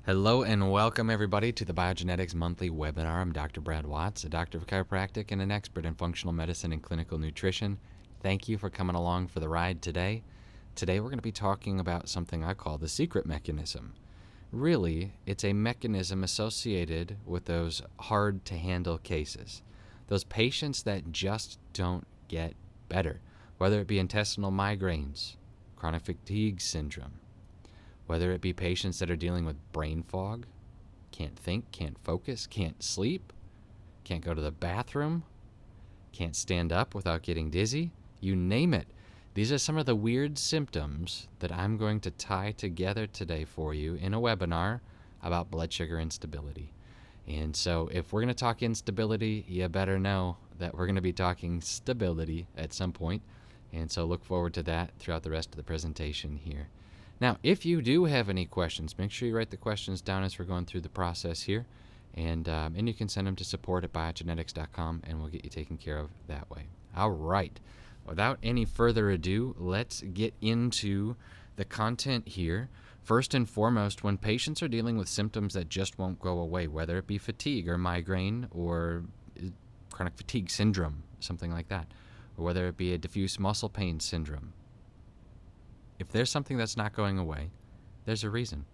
Hello and welcome everybody to the Biogenetix monthly webinar. I'm Dr. Brad Watts, a doctor of chiropractic and an expert in functional medicine and clinical nutrition. Thank you for coming along for the ride today. Today we're going to be talking about something I call the secret mechanism. Really, it's a mechanism associated with those hard to handle cases. Those patients that just don't get better, whether it be intestinal migraines, chronic fatigue syndrome, whether it be patients that are dealing with brain fog, can't think, can't focus, can't sleep, can't go to the bathroom, can't stand up without getting dizzy, you name it. These are some of the weird symptoms that I'm going to tie together today for you in a webinar about blood sugar instability. And so if we're going to talk instability, you better know that we're going to be talking stability at some point. And so look forward to that throughout the rest of the presentation here. Now, if you do have any questions, make sure you write the questions down as we're going through the process here. And you can send them to support@biogenetix.com, and we'll get you taken care of that way. All right. Without any further ado, let's get into the content here. First and foremost, when patients are dealing with symptoms that just won't go away, whether it be fatigue or migraine or chronic fatigue syndrome, something like that, or whether it be a diffuse muscle pain syndrome, if there's something that's not going away, there's a reason.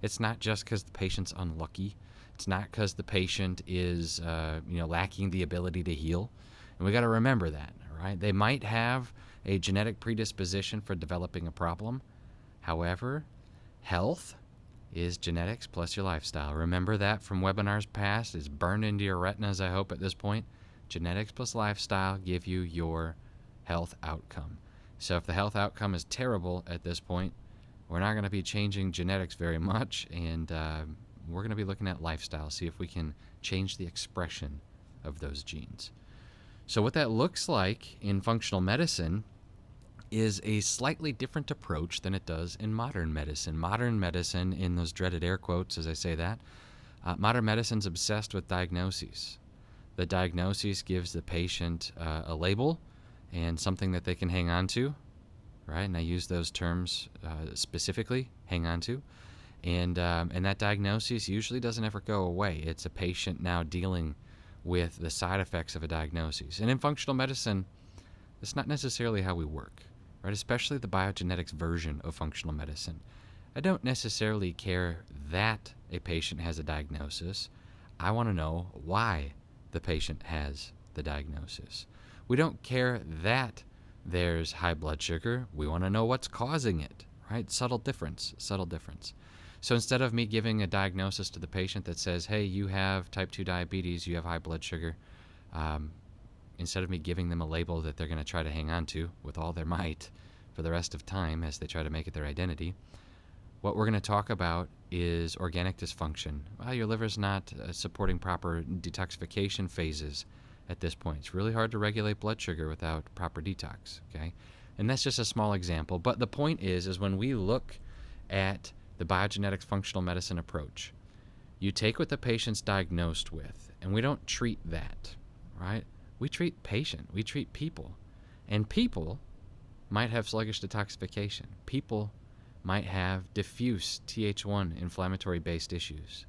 It's not just because the patient's unlucky. It's not because the patient is lacking the ability to heal. And we got to remember that, right? They might have a genetic predisposition for developing a problem. However, health is genetics plus your lifestyle. Remember that from webinars past. It's burned into your retinas, I hope, at this point. Genetics plus lifestyle give you your health outcome. So if the health outcome is terrible at this point, we're not going to be changing genetics very much, and we're going to be looking at lifestyle, see if we can change the expression of those genes. So what that looks like in functional medicine is a slightly different approach than it does in modern medicine. Modern medicine, in those dreaded air quotes as I say that, modern medicine's obsessed with diagnoses. The diagnosis gives the patient a label and something that they can hang on to, right? And I use those terms specifically, hang on to. And that diagnosis usually doesn't ever go away. It's a patient now dealing with the side effects of a diagnosis. And in functional medicine, it's not necessarily how we work, right? Especially the biogenetics version of functional medicine. I don't necessarily care that a patient has a diagnosis. I want to know why the patient has the diagnosis. We don't care that there's high blood sugar. We want to know what's causing it, right? Subtle difference. So instead of me giving a diagnosis to the patient that says, hey, you have type 2 diabetes, you have high blood sugar, instead of me giving them a label that they're going to try to hang on to with all their might for the rest of time as they try to make it their identity, what we're going to talk about is organic dysfunction. Well, your liver's not supporting proper detoxification phases at this point. It's really hard to regulate blood sugar without proper detox, okay? And that's just a small example. But the point is when we look at the biogenetics functional medicine approach, you take what the patient's diagnosed with, and we don't treat that, right? We treat patient. We treat people. And people might have sluggish detoxification. People might have diffuse Th1 inflammatory-based issues.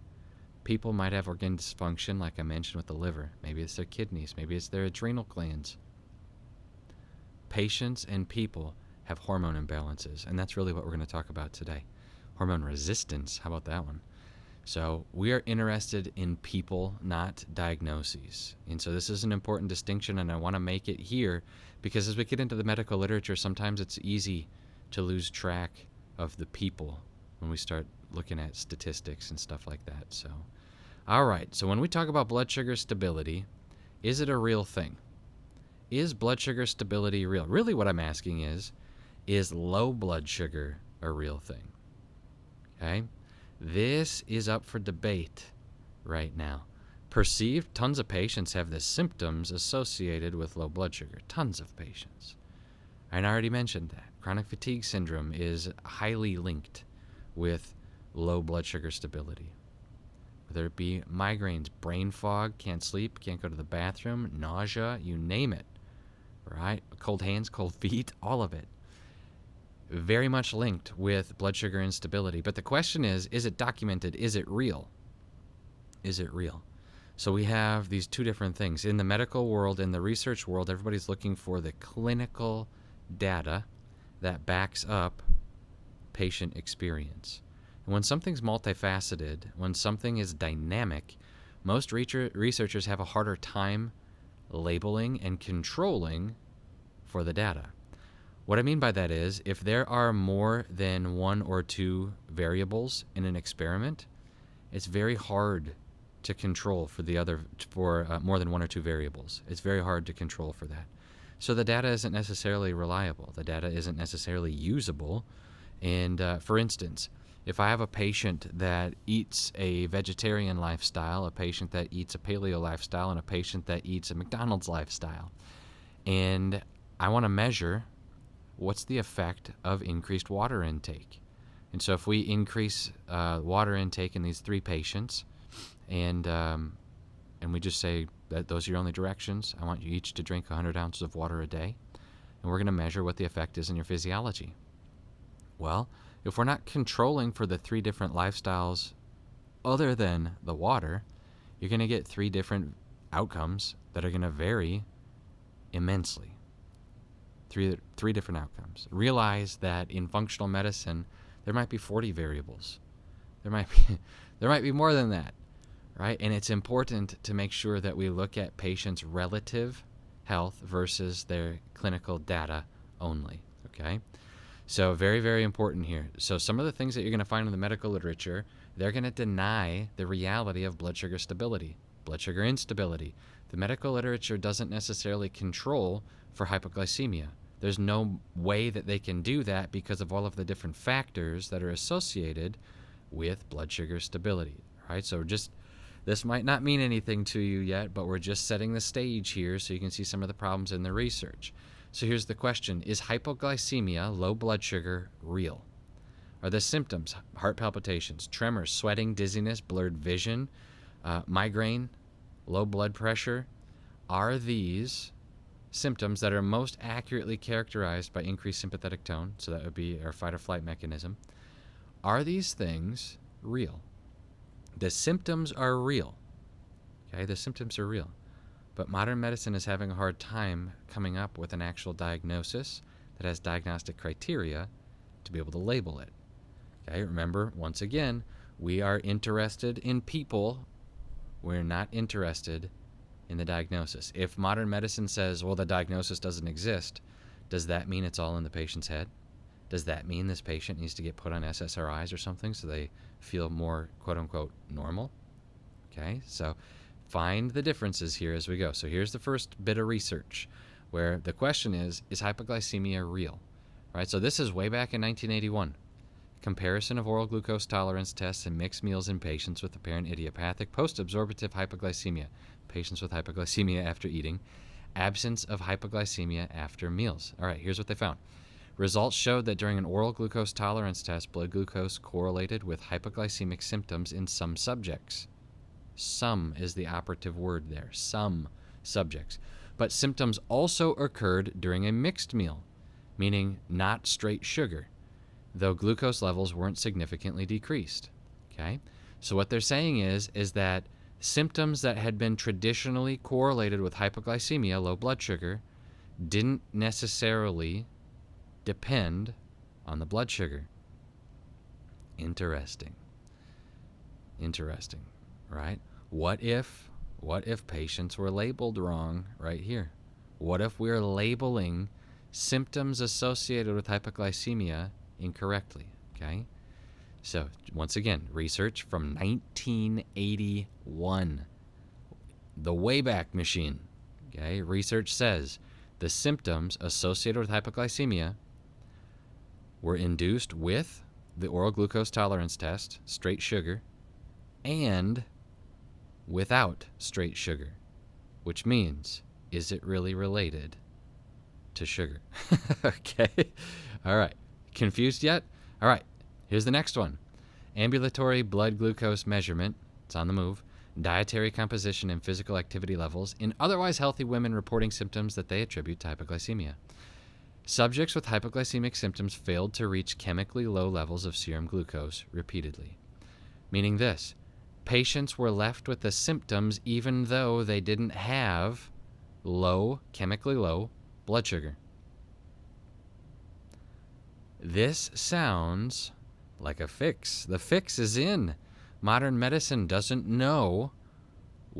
People might have organ dysfunction, like I mentioned with the liver. Maybe it's their kidneys. Maybe it's their adrenal glands. Patients and people have hormone imbalances, and that's really what we're going to talk about today. Hormone resistance, how about that one? So we are interested in people, not diagnoses. And so this is an important distinction, and I want to make it here because as we get into the medical literature, sometimes it's easy to lose track of the people when we start looking at statistics and stuff like that. So, all right. So when we talk about blood sugar stability, is it a real thing? Is blood sugar stability real? Really what I'm asking is low blood sugar a real thing? Okay. This is up for debate right now. Perceived, tons of patients have the symptoms associated with low blood sugar. Tons of patients. And I already mentioned that. Chronic fatigue syndrome is highly linked with low blood sugar stability. Whether it be migraines, brain fog, can't sleep, can't go to the bathroom, nausea, you name it, right? Cold hands, cold feet, all of it. very much linked with blood sugar instability. But the question is it documented? Is it real? Is it real? So we have these two different things. In the medical world, in the research world, everybody's looking for the clinical data that backs up patient experience. And when something's multifaceted, when something is dynamic, most researchers have a harder time labeling and controlling for the data. What I mean by that is, if there are more than one or two variables in an experiment, it's very hard to control for more than one or two variables. It's very hard to control for that. So the data isn't necessarily reliable. The data isn't necessarily usable. And for instance, if I have a patient that eats a vegetarian lifestyle, a patient that eats a paleo lifestyle, and a patient that eats a McDonald's lifestyle, and I want to measure what's the effect of increased water intake. And so if we increase water intake in these three patients, and we just say that those are your only directions, I want you each to drink 100 ounces of water a day, and we're going to measure what the effect is in your physiology. Well, if we're not controlling for the three different lifestyles other than the water, you're going to get three different outcomes that are going to vary immensely. Three different outcomes. Realize that in functional medicine, there might be 40 variables. There might be more than that, right? And it's important to make sure that we look at patients' relative health versus their clinical data only, okay? So very, very important here. So some of the things that you're going to find in the medical literature, they're going to deny the reality of blood sugar stability, blood sugar instability. The medical literature doesn't necessarily control for hypoglycemia. There's no way that they can do that because of all of the different factors that are associated with blood sugar stability, right? So this might not mean anything to you yet, but we're just setting the stage here so you can see some of the problems in the research. So here's the question: is hypoglycemia, low blood sugar, real? Are the symptoms heart palpitations, tremors, sweating, dizziness, blurred vision, migraine, low blood pressure? Are these symptoms that are most accurately characterized by increased sympathetic tone, so that would be our fight or flight mechanism, are these things real? The symptoms are real. Okay, the symptoms are real. But modern medicine is having a hard time coming up with an actual diagnosis that has diagnostic criteria to be able to label it. Okay, remember, once again, we are interested in people. We're not interested in the diagnosis. If modern medicine says, well, the diagnosis doesn't exist, does that mean it's all in the patient's head? Does that mean this patient needs to get put on SSRIs or something so they feel more, quote-unquote, normal? Okay, so find the differences here as we go. So here's the first bit of research where the question is hypoglycemia real? Right, so this is way back in 1981. Comparison of oral glucose tolerance tests and mixed meals in patients with apparent idiopathic post-absorptive hypoglycemia, patients with hypoglycemia after eating, absence of hypoglycemia after meals. All right, here's what they found. Results showed that during an oral glucose tolerance test, blood glucose correlated with hypoglycemic symptoms in some subjects. Some is the operative word there, some subjects. But symptoms also occurred during a mixed meal, meaning not straight sugar, though glucose levels weren't significantly decreased. Okay? So what they're saying is that symptoms that had been traditionally correlated with hypoglycemia, low blood sugar, didn't necessarily depend on the blood sugar. Interesting, right? What if patients were labeled wrong right here? What if we're labeling symptoms associated with hypoglycemia incorrectly? Okay? So, once again, research from 1981. The Wayback Machine. Okay? Research says the symptoms associated with hypoglycemia were induced with the oral glucose tolerance test, straight sugar, and without straight sugar, which means, is it really related to sugar? Okay. All right. Confused yet? All right. Here's the next one. Ambulatory blood glucose measurement. It's on the move. Dietary composition and physical activity levels in otherwise healthy women reporting symptoms that they attribute to hypoglycemia. Subjects with hypoglycemic symptoms failed to reach chemically low levels of serum glucose repeatedly. Meaning this, patients were left with the symptoms even though they didn't have chemically low blood sugar. This sounds like a fix. The fix is in. Modern medicine doesn't know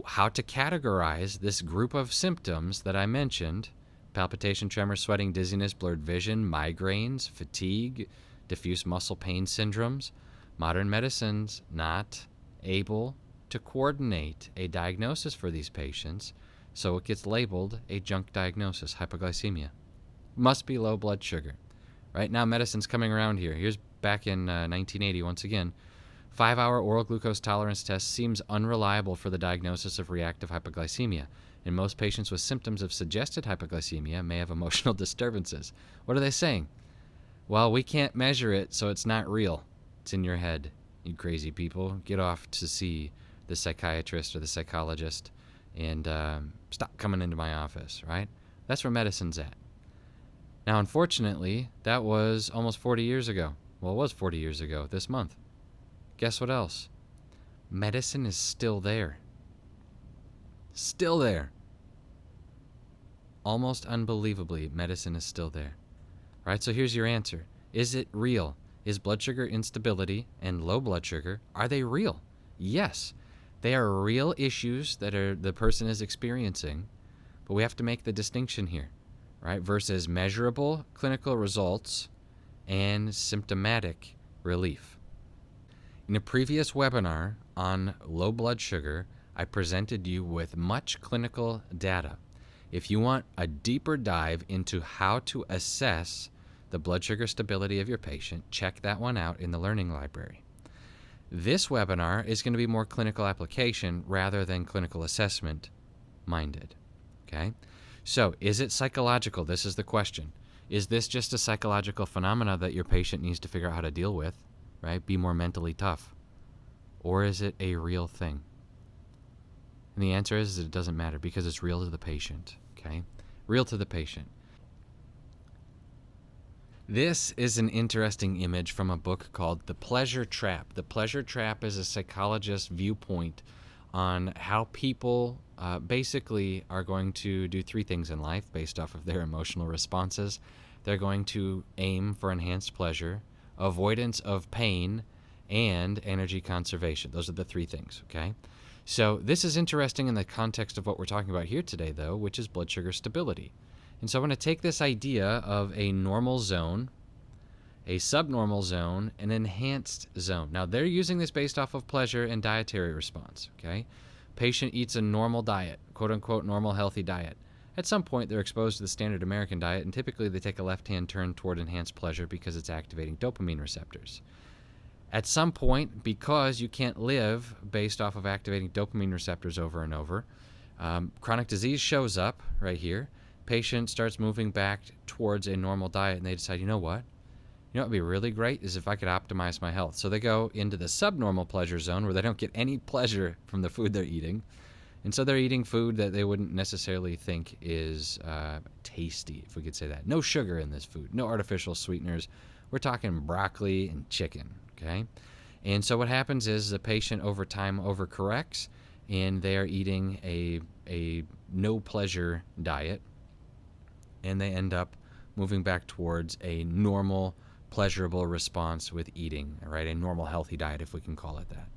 how to categorize this group of symptoms that I mentioned: palpitation, tremor, sweating, dizziness, blurred vision, migraines, fatigue, diffuse muscle pain syndromes. Modern medicine's not able to coordinate a diagnosis for these patients, so it gets labeled a junk diagnosis, hypoglycemia. Must be low blood sugar. Right now, medicine's coming around here. Here's back in 1980, once again. 5-hour oral glucose tolerance test seems unreliable for the diagnosis of reactive hypoglycemia, and most patients with symptoms of suggested hypoglycemia may have emotional disturbances. What are they saying? Well, we can't measure it, so it's not real. It's in your head, you crazy people. Get off to see the psychiatrist or the psychologist and stop coming into my office, right? That's where medicine's at. Now, unfortunately, that was almost 40 years ago. Well, it was 40 years ago this month. Guess what else? Medicine is still there. Still there. Almost unbelievably, medicine is still there. Right? So here's your answer. Is it real? Is blood sugar instability and low blood sugar, are they real? Yes. They are real issues that the person is experiencing, but we have to make the distinction here, right? Versus measurable clinical results and symptomatic relief. In a previous webinar on low blood sugar, I presented you with much clinical data. If you want a deeper dive into how to assess the blood sugar stability of your patient, check that one out in the learning library. This webinar is going to be more clinical application rather than clinical assessment minded. Okay? So, is it psychological? This is the question. Is this just a psychological phenomena that your patient needs to figure out how to deal with, right? Be more mentally tough. Or is it a real thing? And the answer is it doesn't matter because it's real to the patient, okay? Real to the patient. This is an interesting image from a book called The Pleasure Trap. The Pleasure Trap is a psychologist's viewpoint on how people basically are going to do three things in life based off of their emotional responses. They're going to aim for enhanced pleasure, avoidance of pain, and energy conservation. Those are the three things, okay? So this is interesting in the context of what we're talking about here today, though, which is blood sugar stability. And so I'm going to take this idea of a normal zone, a subnormal zone, an enhanced zone. Now, they're using this based off of pleasure and dietary response, okay? Patient eats a normal diet, quote-unquote normal healthy diet. At some point, they're exposed to the standard American diet, and typically they take a left-hand turn toward enhanced pleasure because it's activating dopamine receptors. At some point, because you can't live based off of activating dopamine receptors over and over, chronic disease shows up right here. Patient starts moving back towards a normal diet, and they decide, you know what? You know what would be really great is if I could optimize my health. So they go into the subnormal pleasure zone where they don't get any pleasure from the food they're eating. And so they're eating food that they wouldn't necessarily think is tasty, if we could say that. No sugar in this food, no artificial sweeteners. We're talking broccoli and chicken, okay? And so what happens is the patient over time overcorrects, and they are eating a no-pleasure diet, and they end up moving back towards a normal, pleasurable response with eating, right? A normal, healthy diet, if we can call it that.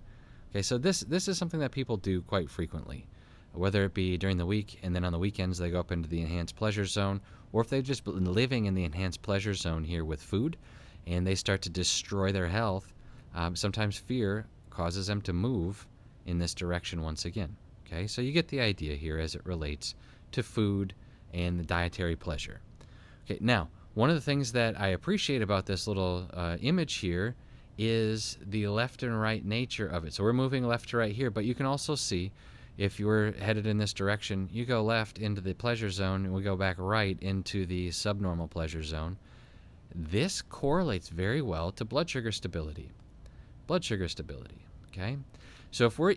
Okay, so this is something that people do quite frequently, whether it be during the week and then on the weekends they go up into the enhanced pleasure zone, or if they've just been living in the enhanced pleasure zone here with food and they start to destroy their health, sometimes fear causes them to move in this direction once again. Okay, so you get the idea here as it relates to food and the dietary pleasure. Okay, now, one of the things that I appreciate about this little image here is the left and right nature of it. So we're moving left to right here, but you can also see if you're headed in this direction, you go left into the pleasure zone and we go back right into the subnormal pleasure zone. This correlates very well to blood sugar stability. Blood sugar stability, okay? So if we're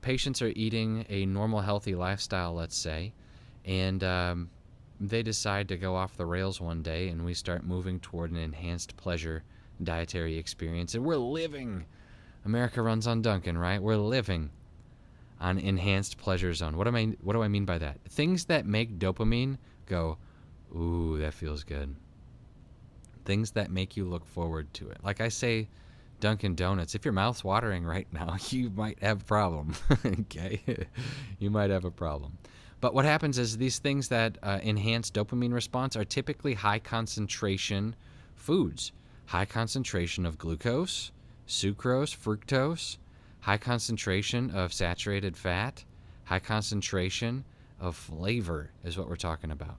patients are eating a normal healthy lifestyle, let's say, and they decide to go off the rails one day and we start moving toward an enhanced pleasure dietary experience, and we're living. America runs on Dunkin', right? We're living on enhanced pleasure zone. What do I mean by that? Things that make dopamine go, ooh, that feels good. Things that make you look forward to it. Like I say, Dunkin' Donuts, if your mouth's watering right now, you might have a problem. Okay? You might have a problem. But what happens is these things that enhance dopamine response are typically high concentration foods. High concentration of glucose, sucrose, fructose, high concentration of saturated fat, high concentration of flavor is what we're talking about.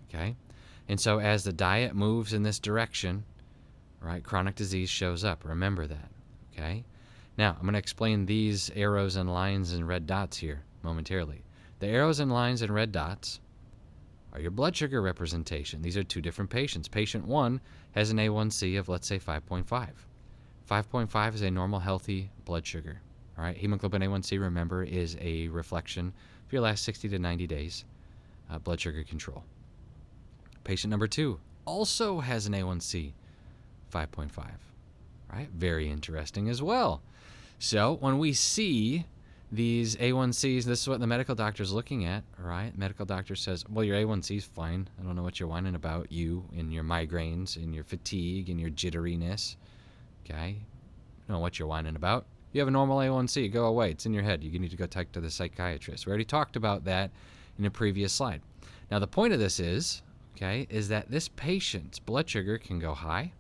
Okay? And so as the diet moves in this direction, right, chronic disease shows up. Remember that. Okay? Now, I'm going to explain these arrows and lines and red dots here momentarily. The arrows and lines and red dots are your blood sugar representation. These are two different patients. Patient 1 has an A1C of, let's say, 5.5. 5.5 is a normal, healthy blood sugar. All right? Hemoglobin A1C, remember, is a reflection of your last 60 to 90 days blood sugar control. Patient number 2 also has an A1C 5.5. Right? Very interesting as well. So when we see these A1Cs, this is what the medical doctor is looking at, right? Medical doctor says, well, your A1C is fine. I don't know what you're whining about, you and your migraines and your fatigue and your jitteriness. Okay? I don't know what you're whining about. You have a normal A1C. Go away. It's in your head. You need to go talk to the psychiatrist. We already talked about that in a previous slide. Now, the point of this is, okay, is that this patient's blood sugar can go high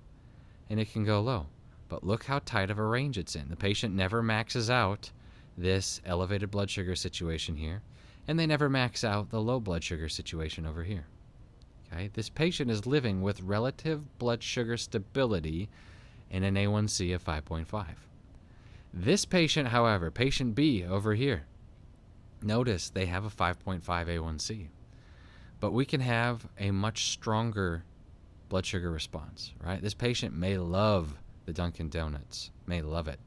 and it can go low. But look how tight of a range it's in. The patient never maxes out this elevated blood sugar situation here, and they never max out the low blood sugar situation over here. Okay? This patient is living with relative blood sugar stability and an A1C of 5.5. This patient, however, patient B over here, notice they have a 5.5 A1C. But we can have a much stronger blood sugar response, right? This patient may love the Dunkin' Donuts, may love it,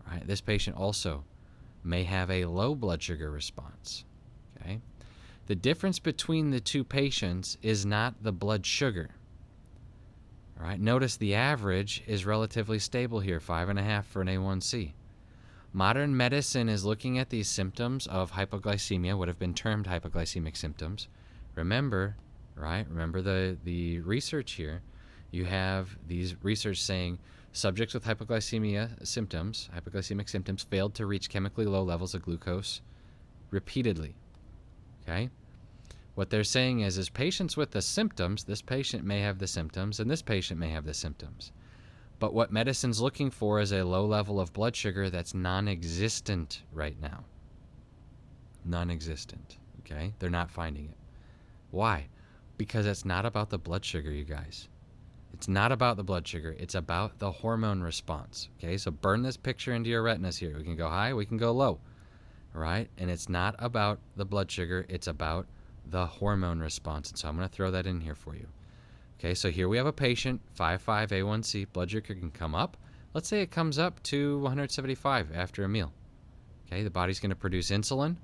right? This patient also may have a low blood sugar response, okay? The difference between the two patients is not the blood sugar, all right? Notice the average is relatively stable here, 5.5 for an A1C. Modern medicine is looking at these symptoms of hypoglycemia, what have been termed hypoglycemic symptoms. Remember, right? Remember the research here. You have these research saying subjects with hypoglycemic symptoms failed to reach chemically low levels of glucose repeatedly. Okay? What they're saying is patients with the symptoms, this patient may have the symptoms and this patient may have the symptoms. But what medicine's looking for is a low level of blood sugar that's non-existent right now. Non-existent. Okay? They're not finding it. Why? Because it's not about the blood sugar, you guys. It's not about the blood sugar. It's about the hormone response. Okay, so burn this picture into your retinas here. We can go high, we can go low. All right? And it's not about the blood sugar. It's about the hormone response. And so I'm going to throw that in here for you. Okay, so here we have a patient, 5.5 A1C. Blood sugar can come up. Let's say it comes up to 175 after a meal. Okay, the body's going to produce insulin, and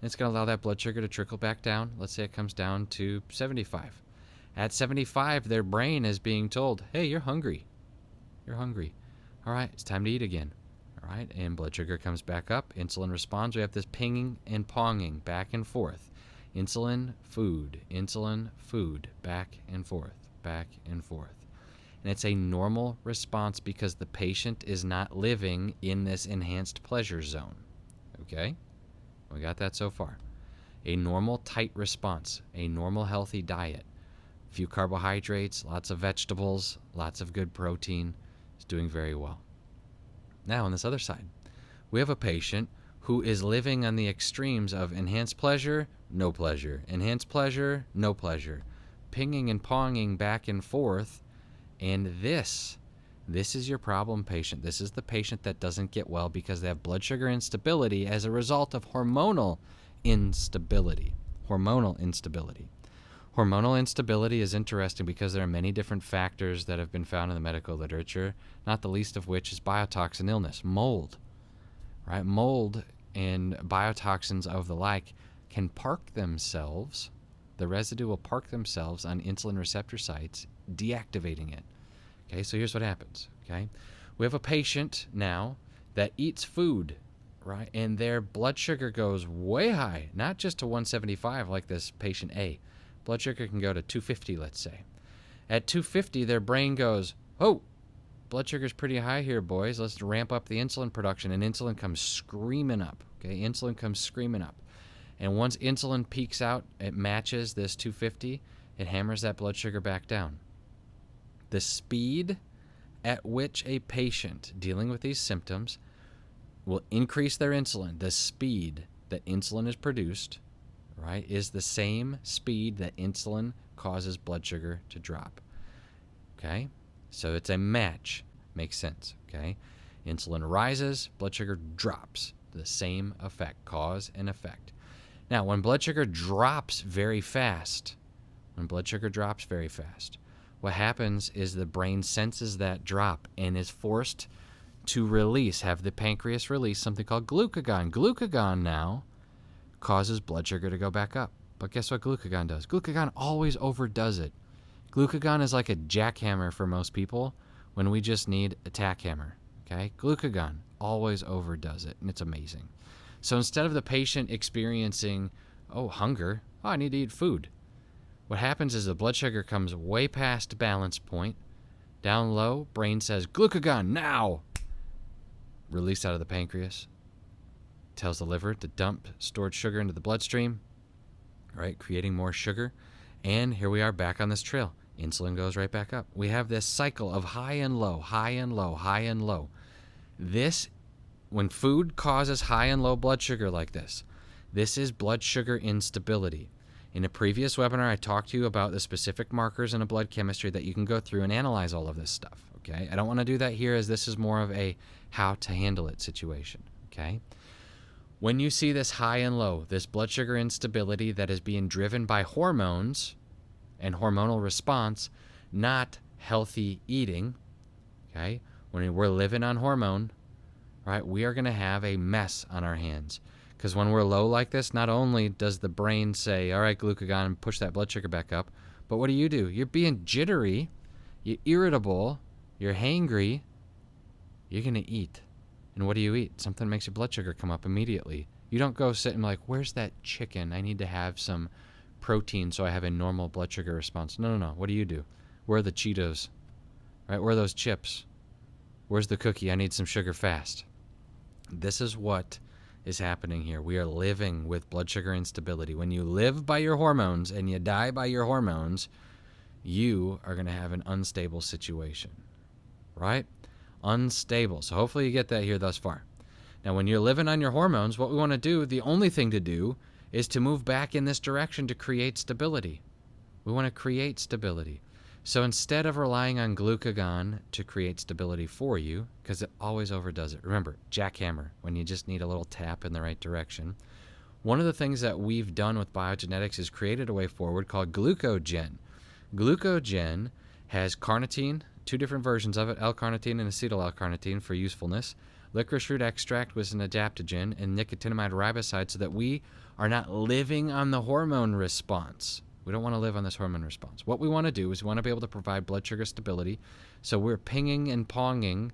it's going to allow that blood sugar to trickle back down. Let's say it comes down to 75. At 75, their brain is being told, hey, you're hungry. You're hungry. All right, it's time to eat again. All right, and blood sugar comes back up. Insulin responds. We have this pinging and ponging back and forth. Insulin, food, back and forth, back and forth. And it's a normal response because the patient is not living in this enhanced pleasure zone. Okay? We got that so far. A normal tight response, a normal healthy diet. Few carbohydrates, lots of vegetables, lots of good protein, is doing very well. Now, on this other side, we have a patient who is living on the extremes of enhanced pleasure, no pleasure, enhanced pleasure, no pleasure, pinging and ponging back and forth, and this is your problem patient. This is the patient that doesn't get well because they have blood sugar instability as a result of hormonal instability. Hormonal instability. Hormonal instability is interesting because there are many different factors that have been found in the medical literature, not the least of which is biotoxin illness, mold. Right? Mold and biotoxins of the like can park themselves the residue will park themselves on insulin receptor sites, deactivating it. Okay, so here's what happens. Okay, we have a patient now that eats food, right? And their blood sugar goes way high, not just to 175 like this patient A. Blood sugar can go to 250, let's say. At 250, their brain goes, oh, blood sugar's pretty high here, boys. Let's ramp up the insulin production. And insulin comes screaming up. Okay, insulin comes screaming up. And once insulin peaks out, it matches this 250, it hammers that blood sugar back down. The speed at which a patient dealing with these symptoms will increase their insulin, the speed that insulin is produced, right, is the same speed that insulin causes blood sugar to drop. Okay? So it's a match. Makes sense. Okay? Insulin rises, blood sugar drops. The same effect, cause and effect. Now, when blood sugar drops very fast, what happens is the brain senses that drop and is forced to have the pancreas release something called glucagon. Glucagon now causes blood sugar to go back up. But guess what glucagon does? Glucagon always overdoes it. Glucagon is like a jackhammer for most people when we just need a tack hammer. Okay? Glucagon always overdoes it, and it's amazing. So instead of the patient experiencing, hunger, I need to eat food. What happens is the blood sugar comes way past balance point. Down low, brain says, glucagon, now! Release out of the pancreas. Tells the liver to dump stored sugar into the bloodstream, right, creating more sugar. And here we are back on this trail. Insulin goes right back up. We have this cycle of high and low, high and low, high and low. When food causes high and low blood sugar like this is blood sugar instability. In a previous webinar, I talked to you about the specific markers in a blood chemistry that you can go through and analyze all of this stuff, okay? I don't want to do that here, as this is more of a how to handle it situation, okay? When you see this high and low, this blood sugar instability that is being driven by hormones and hormonal response, not healthy eating, okay? When we're living on hormone, right, we are going to have a mess on our hands. Because when we're low like this, not only does the brain say, all right, glucagon, and push that blood sugar back up, but what do? You're being jittery, you're irritable, you're hangry, you're going to eat. And what do you eat? Something makes your blood sugar come up immediately. You don't go sit and like, where's that chicken? I need to have some protein so I have a normal blood sugar response. No. What do? Where are the Cheetos? Right? Where are those chips? Where's the cookie? I need some sugar fast. This is what is happening here. We are living with blood sugar instability. When you live by your hormones and you die by your hormones, you are going to have an unstable situation, right? Unstable. So hopefully you get that here thus far. Now, when you're living on your hormones, what we want to do, the only thing to do, is to move back in this direction to create stability. We want to create stability. So instead of relying on glucagon to create stability for you, because it always overdoes it. Remember, jackhammer, when you just need a little tap in the right direction. One of the things that we've done with Biogenetix is created a way forward called GlucoGen. GlucoGen has carnitine, two different versions of it, L-carnitine and acetyl L-carnitine for usefulness, licorice root extract was an adaptogen, and nicotinamide riboside, so that we are not living on the hormone response. We don't want to live on this hormone response. What we want to do is we want to be able to provide blood sugar stability, so we're pinging and ponging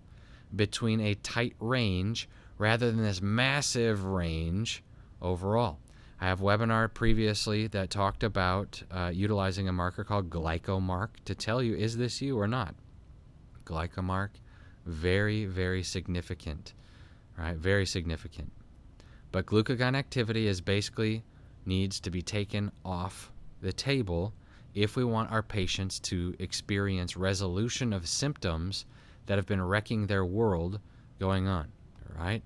between a tight range rather than this massive range overall. I have a webinar previously that talked about utilizing a marker called glycomark to tell you, is this you or not? Glycomark, very, very significant, right? Very significant. But glucagon activity is basically needs to be taken off the table if we want our patients to experience resolution of symptoms that have been wrecking their world going on, all right?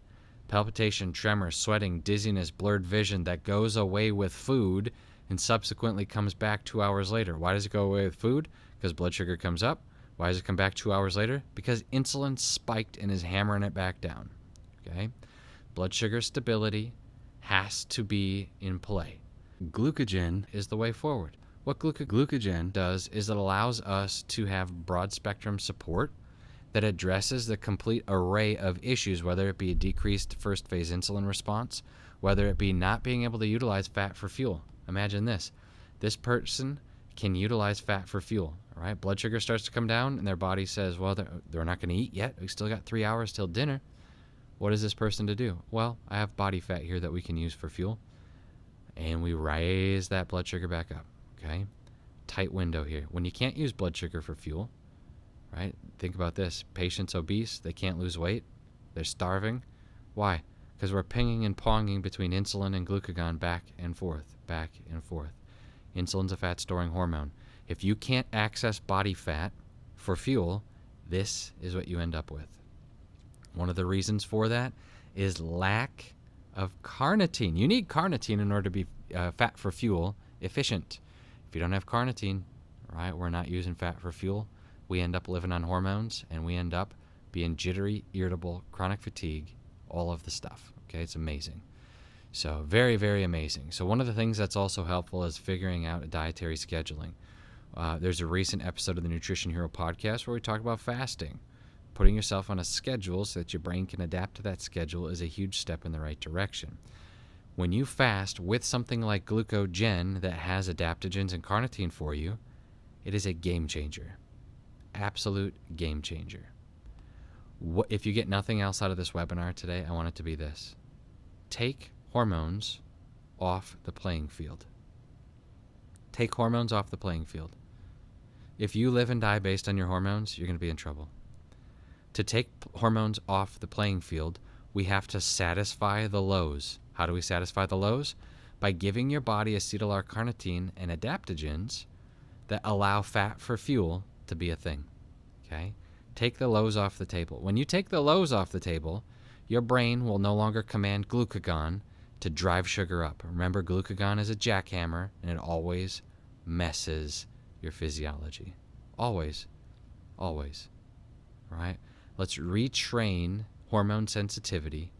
Palpitation, tremor, sweating, dizziness, blurred vision that goes away with food and subsequently comes back 2 hours later. Why does it go away with food? Because blood sugar comes up. Why does it come back 2 hours later? Because insulin spiked and is hammering it back down, okay? Blood sugar stability has to be in play. GlucoGen is the way forward. What GlucoGen does is it allows us to have broad spectrum support that addresses the complete array of issues, whether it be a decreased first phase insulin response, whether it be not being able to utilize fat for fuel. Imagine this. This person can utilize fat for fuel. All right, blood sugar starts to come down, and their body says, well, they're not going to eat yet. We still got 3 hours till dinner. What is this person to do? Well, I have body fat here that we can use for fuel, and we raise that blood sugar back up. Okay, tight window here. When you can't use blood sugar for fuel, right? Think about this. Patients obese, they can't lose weight. They're starving. Why? Because we're pinging and ponging between insulin and glucagon back and forth, back and forth. Insulin's a fat-storing hormone. If you can't access body fat for fuel, this is what you end up with. One of the reasons for that is lack of carnitine. You need carnitine in order to be fat for fuel efficient. If you don't have carnitine, right, we're not using fat for fuel. We end up living on hormones, and we end up being jittery, irritable, chronic fatigue, all of the stuff. Okay, it's amazing. So very, very amazing. So one of the things that's also helpful is figuring out a dietary scheduling. There's a recent episode of the Nutrition Hero podcast where we talk about fasting. Putting yourself on a schedule so that your brain can adapt to that schedule is a huge step in the right direction. When you fast with something like GlucoGen that has adaptogens and carnitine for you, it is a game changer. Absolute game changer. If you get nothing else out of this webinar today, I want it to be this. Take hormones off the playing field. Take hormones off the playing field. If you live and die based on your hormones, you're going to be in trouble. To take hormones off the playing field, we have to satisfy the lows. How do we satisfy the lows? By giving your body acetyl-L-carnitine and adaptogens that allow fat for fuel to be a thing. Okay? Take the lows off the table. When you take the lows off the table, your brain will no longer command glucagon to drive sugar up. Remember, glucagon is a jackhammer, and it always messes your physiology. Always. Always. Right? Let's retrain hormone sensitivity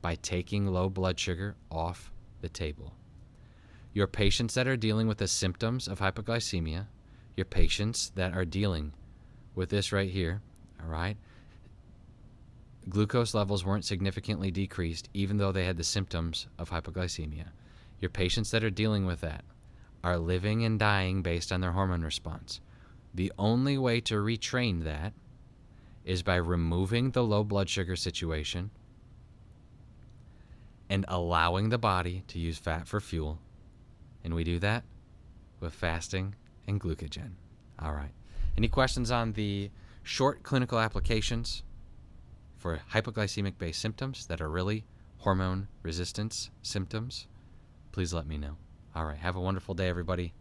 by taking low blood sugar off the table. Your patients that are dealing with the symptoms of hypoglycemia, your patients that are dealing with this right here, all right, glucose levels weren't significantly decreased even though they had the symptoms of hypoglycemia. Your patients that are dealing with that are living and dying based on their hormone response. The only way to retrain that is by removing the low blood sugar situation and allowing the body to use fat for fuel. And we do that with fasting and GlucoGen. All right. Any questions on the short clinical applications for hypoglycemic-based symptoms that are really hormone resistance symptoms? Please let me know. All right. Have a wonderful day, everybody.